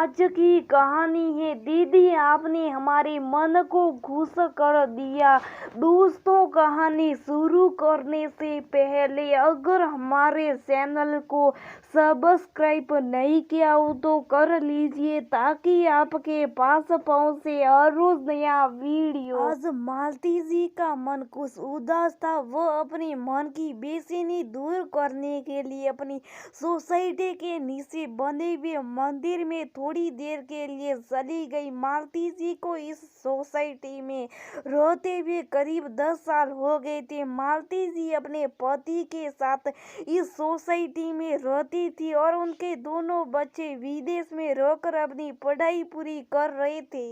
आज की कहानी है दीदी आपने हमारे मन को खुश कर दिया। दोस्तों, कहानी शुरू करने से पहले अगर हमारे चैनल को सब्सक्राइब नहीं किया हो तो कर लीजिए ताकि आपके पास पहुंचे हर रोज नया वीडियो। आज मालती जी का मन कुछ उदास था। वो अपने मन की बेचैनी दूर करने के लिए अपनी सोसाइटी के नीचे बने हुए मंदिर में थोड़ी देर के लिए चली गई। मालती जी को इस सोसाइटी में रहते हुए करीब 10 साल हो गए थे। मालती जी अपने पति के साथ इस सोसाइटी में रहती थी और उनके दोनों बच्चे विदेश में रहकर अपनी पढ़ाई पूरी कर रहे थे।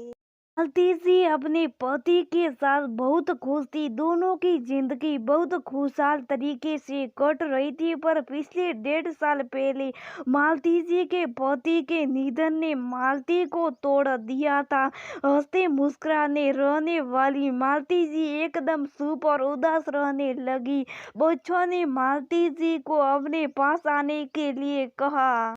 मालती जी अपने पति के साथ बहुत खुश थी। दोनों की जिंदगी बहुत खुशहाल तरीके से कट रही थी, पर पिछले 1.5 साल पहले मालती जी के पति के निधन ने मालती को तोड़ दिया था। हंसते मुस्कुराने रहने वाली मालती जी एकदम चुप और उदास रहने लगी। बच्चों ने मालती जी को अपने पास आने के लिए कहा,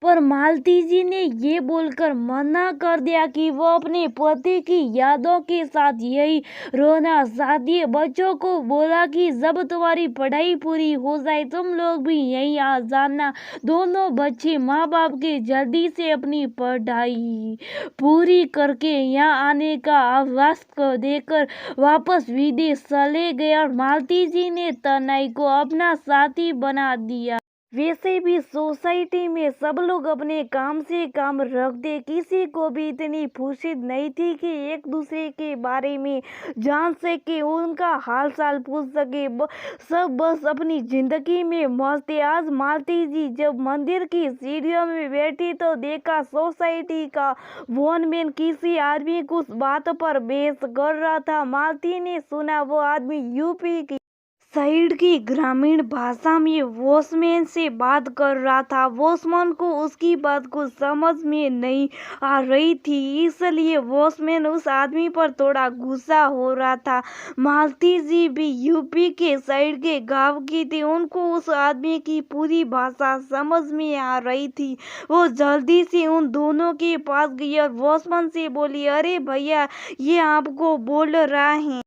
पर मालती जी ने ये बोलकर मना कर दिया कि वो अपने पति की यादों के साथ यही रहना चाहती है। बच्चों को बोला कि जब तुम्हारी पढ़ाई पूरी हो जाए तुम लोग भी यहीं आ जाना। दोनों बच्चे माँ बाप के जल्दी से अपनी पढ़ाई पूरी करके यहाँ आने का आश्वास देकर वापस विदेश चले गए और मालती जी ने तनय को अपना साथी बना दिया। वैसे भी सोसाइटी में सब लोग अपने काम से काम रखते, किसी को भी इतनी फुर्सत नहीं थी कि एक दूसरे के बारे में जान सके, उनका हाल चाल पूछ सके। सब बस अपनी जिंदगी में मस्त थे। आज मालती जी जब मंदिर की सीढ़ियों में बैठी तो देखा सोसाइटी का वॉचमैन किसी आदमी कुछ बात पर बहस कर रहा था। मालती ने सुना वो आदमी यूपी की साइड की ग्रामीण भाषा में वॉचमैन से बात कर रहा था। वॉचमैन को उसकी बात को समझ में नहीं आ रही थी, इसलिए वॉचमैन उस आदमी पर थोड़ा गुस्सा हो रहा था। मालती जी भी यूपी के साइड के गांव की थी, उनको उस आदमी की पूरी भाषा समझ में आ रही थी। वो जल्दी से उन दोनों के पास गई और वॉचमैन से बोली, अरे भैया, ये आपको बोल रहा है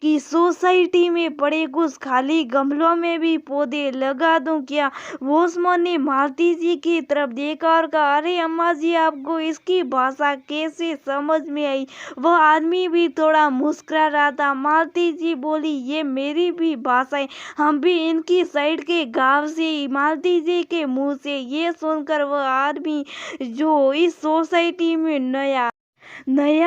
कि सोसाइटी में पड़े कुछ खाली गमलों में भी पौधे लगा दूं क्या? वॉचमैन ने मालती जी की तरफ देखा और कहा, अरे अम्मा जी, आपको इसकी भाषा कैसे समझ में आई? वह आदमी भी थोड़ा मुस्कुरा रहा था। मालती जी बोली, ये मेरी भी भाषा है, हम भी इनकी साइड के गांव से। मालती जी के मुंह से ये सुनकर वह आदमी जो इस सोसाइटी में नया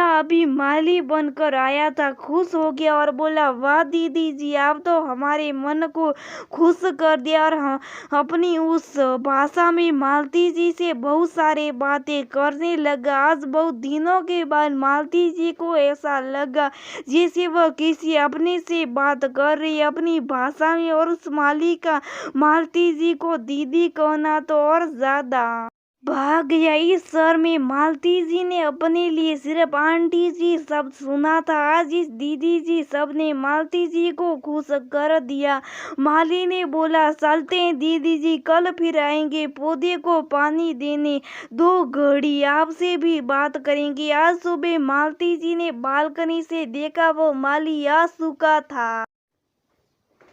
अभी माली बनकर आया था खुश हो गया और बोला, वाह दीदी जी, आप तो हमारे मन को खुश कर दिया। और अपनी उस भाषा में मालती जी से बहुत सारे बातें करने लगा। आज बहुत दिनों के बाद मालती जी को ऐसा लगा जैसे वह किसी अपने से बात कर रही है अपनी भाषा में, और उस माली का मालती जी को दीदी कहना तो और ज्यादा भाग गया। इस शहर में मालती जी ने अपने लिए सिर्फ आंटी जी शब्द सुना था। आज इस दीदी जी शब्द ने मालती जी को खुश कर दिया। माली ने बोला, चलते हैं दीदी जी, कल फिर आएंगे पौधे को पानी देने, 2 घड़ी आपसे भी बात करेंगे। आज सुबह मालती जी ने बालकनी से देखा वो माली आ चुका था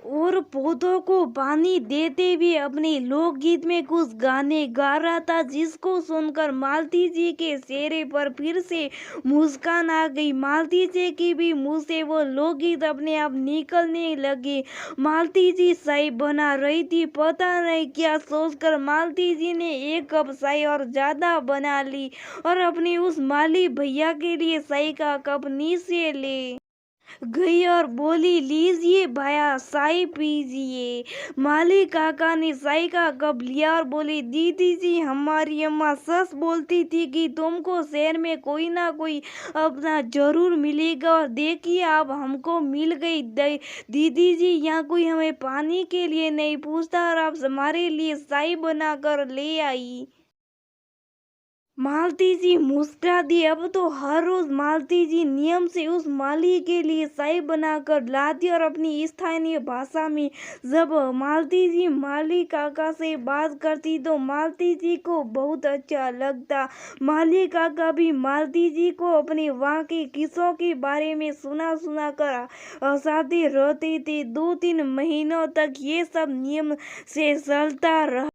और पौधों को पानी देते हुए अपने लोकगीत में कुछ गाने गा रहा था, जिसको सुनकर मालती जी के चेहरे पर फिर से मुस्कान आ गई। मालती जी की भी मुंह से वो लोकगीत अपने आप निकलने लगे। मालती जी चाय बना रही थी, पता नहीं क्या सोचकर मालती जी ने 1 कप चाय और ज्यादा बना ली और अपने उस माली भैया के लिए चाय का कप नीचे ले गई और बोली, लीजिए भैया, चाय पीजिए। माली काका ने चाय का कप लिया और बोली, दीदी जी, हमारी अम्मा सच बोलती थी कि तुमको शहर में कोई ना कोई अपना जरूर मिलेगा, और देखिए अब हमको मिल गई। दीदी जी, यहाँ कोई हमें पानी के लिए नहीं पूछता और आप हमारे लिए चाय बना कर ले आई। मालती जी मुस्कुरा दी। अब तो हर रोज मालती जी नियम से उस माली के लिए चाय बनाकर लाती और अपनी स्थानीय भाषा में जब मालती जी माली काका से बात करती तो मालती जी को बहुत अच्छा लगता। माली काका भी मालती जी को अपने वहाँ के किस्सों के बारे में सुना सुना कर हंसाते रहते थे। 2-3 महीनों तक ये सब नियम से चलता रहा।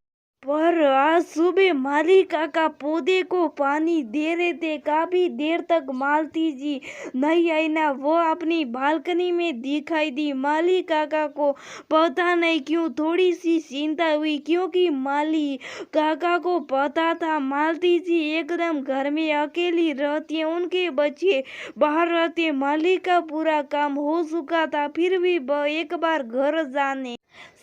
पर आज सुबह माली काका पौधे को पानी दे रहे थे। काफी देर तक मालती जी नहीं आई ना वो अपनी बालकनी में दिखाई दी। माली काका को पता नहीं क्यों थोड़ी सी चिंता हुई, क्योंकि माली काका को पता था मालती जी एकदम घर में अकेली रहती है, उनके बच्चे बाहर रहते। माली का पूरा काम हो चुका था, फिर भी एक बार घर जाने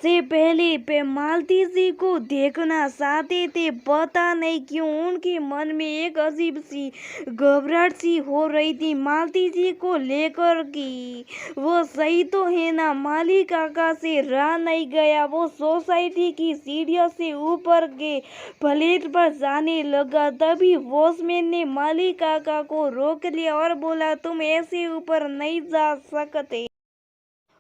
से पहले मालती जी को देखना चाहते थे। पता नहीं क्यों उनके मन में एक अजीब सी घबराहट सी हो रही थी मालती जी को लेकर कि वो सही तो है ना। माली काका से रहा नहीं गया, वो सोसाइटी की सीढ़ियों से ऊपर के फ्लैट पर जाने लगा। तभी वॉचमैन ने माली काका को रोक लिया और बोला, तुम ऐसे ऊपर नहीं जा सकते।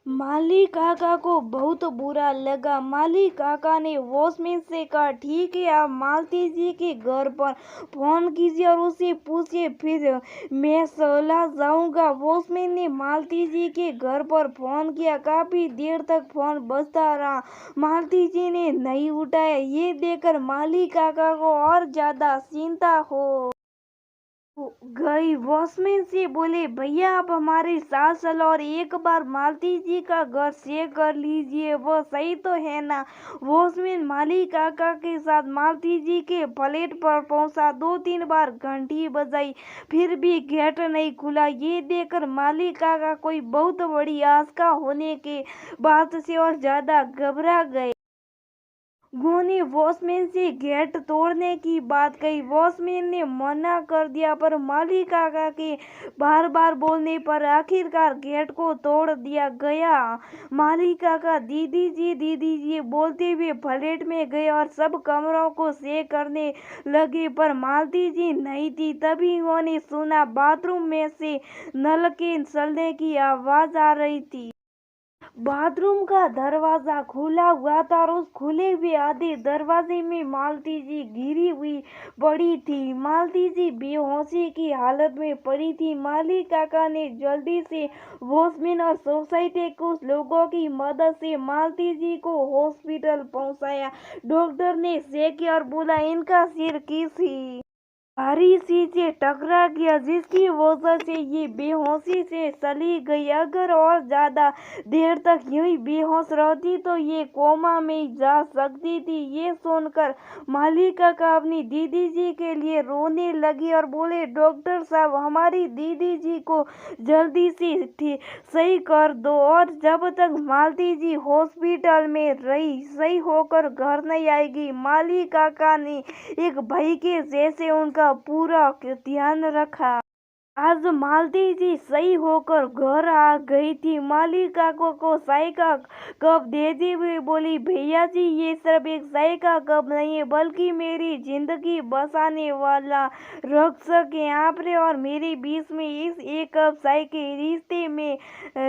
माली काका को बहुत बुरा लगा। माली काका ने वॉचमैन से कहा, ठीक है आप मालती जी के घर पर फोन कीजिए और उसे पूछिए, फिर मैं चला जाऊंगा। वॉचमैन ने मालती जी के घर पर फोन किया। काफी देर तक फोन बजता रहा, मालती जी ने नहीं उठाया। ये देखकर माली काका को और ज्यादा चिंता हो गई। वॉचमैन से बोले, भैया आप हमारे साथ चलो और एक बार मालती जी का घर चेक कर लीजिए, वो सही तो है ना। वॉचमैन माली काका के साथ मालती जी के फ्लैट पर पहुंचा। 2-3 बार घंटी बजाई, फिर भी गेट नहीं खुला। ये देखकर माली काका कोई बहुत बड़ी आशंका होने के बात से और ज्यादा घबरा गए। उन्होंने वॉचमैन से गेट तोड़ने की बात कही। वॉचमैन ने मना कर दिया, पर माली काका के बार बार बोलने पर आखिरकार गेट को तोड़ दिया गया। माली काका दीदी जी बोलते हुए फ्लैट में गए और सब कमरों को चेक करने लगे, पर मालती जी नहीं थी। तभी उन्होंने सुना बाथरूम में से नल के चलने की आवाज आ रही थी। बाथरूम का दरवाजा खुला हुआ था और उस खुले हुए आधे दरवाजे में मालती जी गिरी हुई पड़ी थी। मालती जी बेहोशी की हालत में पड़ी थी। माली काका ने जल्दी से वॉचमैन और सोसाइटी के कुछ लोगों की मदद से मालती जी को हॉस्पिटल पहुंचाया। डॉक्टर ने चेक किया और बोला, इनका सिर किसी भारी चीज से टकरा गया, जिसकी वजह से ये बेहोशी से चली गई। अगर और ज्यादा देर तक यूं बेहोश रहती तो ये कोमा में जा सकती थी। ये सुनकर माली काका अपनी दीदी जी के लिए रोने लगे और बोले, डॉक्टर साहब हमारी दीदी जी को जल्दी से सही कर दो। और जब तक मालती जी हॉस्पिटल में रही सही होकर घर नहीं आएगी। माली काका ने एक भाई के जैसे उनका पूरा ध्यान रखा। आज मालती जी सही होकर घर आ गई थी। माली काका को चाय का कप देते हुए बोली, भैया जी ये सिर्फ एक चाय का कप नहीं है, बल्कि मेरी जिंदगी बचाने वाला रक्षक है। आपने और मेरे बीच में इस एक कप चाय के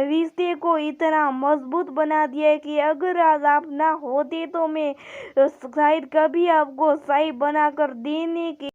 रिश्ते को इतना मजबूत बना दिया है कि अगर आज आप ना होते तो मैं शायद कभी आपको चाय बनाकर देने के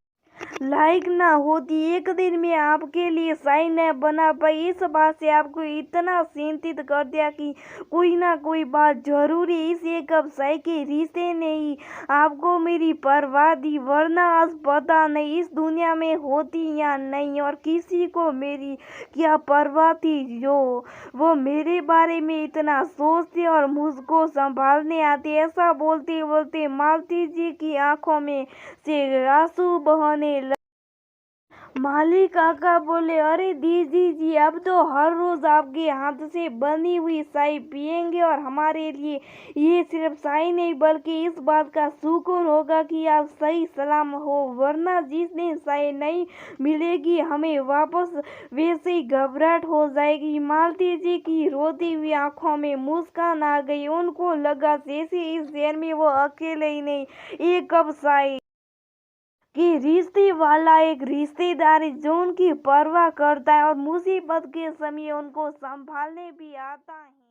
लायक ना होती। एक दिन में आपके लिए चाय न बना पाई, इस बात से आपको इतना चिंतित कर दिया कि कोई ना कोई बात जरूरी इस एक कप चाय के रिश्ते ने ही आपको मेरी परवाह दी, वरना आज पता नहीं इस दुनिया में होती या नहीं और किसी को मेरी क्या परवाह थी जो वो मेरे बारे में इतना सोचते और मुझको संभालने आते। ऐसा बोलते बोलते मालती जी की आंखों में से आंसू बहने माली काका बोले, अरे दीदी जी अब तो हर रोज आपके हाथ से बनी हुई चाय पियेंगे और हमारे लिए ये सिर्फ चाय नहीं बल्कि इस बात का सुकून होगा कि आप सही सलाम हो, वरना जिस दिन चाय नहीं मिलेगी हमें वापस वैसे ही घबराहट हो जाएगी। मालती जी की रोती हुई आंखों में मुस्कान आ गई। उनको लगा जैसे इस शहर में वो अकेले ही नहीं, एक कप चाय कि रिश्ते वाला एक रिश्तेदार है जो उनकी परवाह करता है और मुसीबत के समय उनको संभालने भी आता है।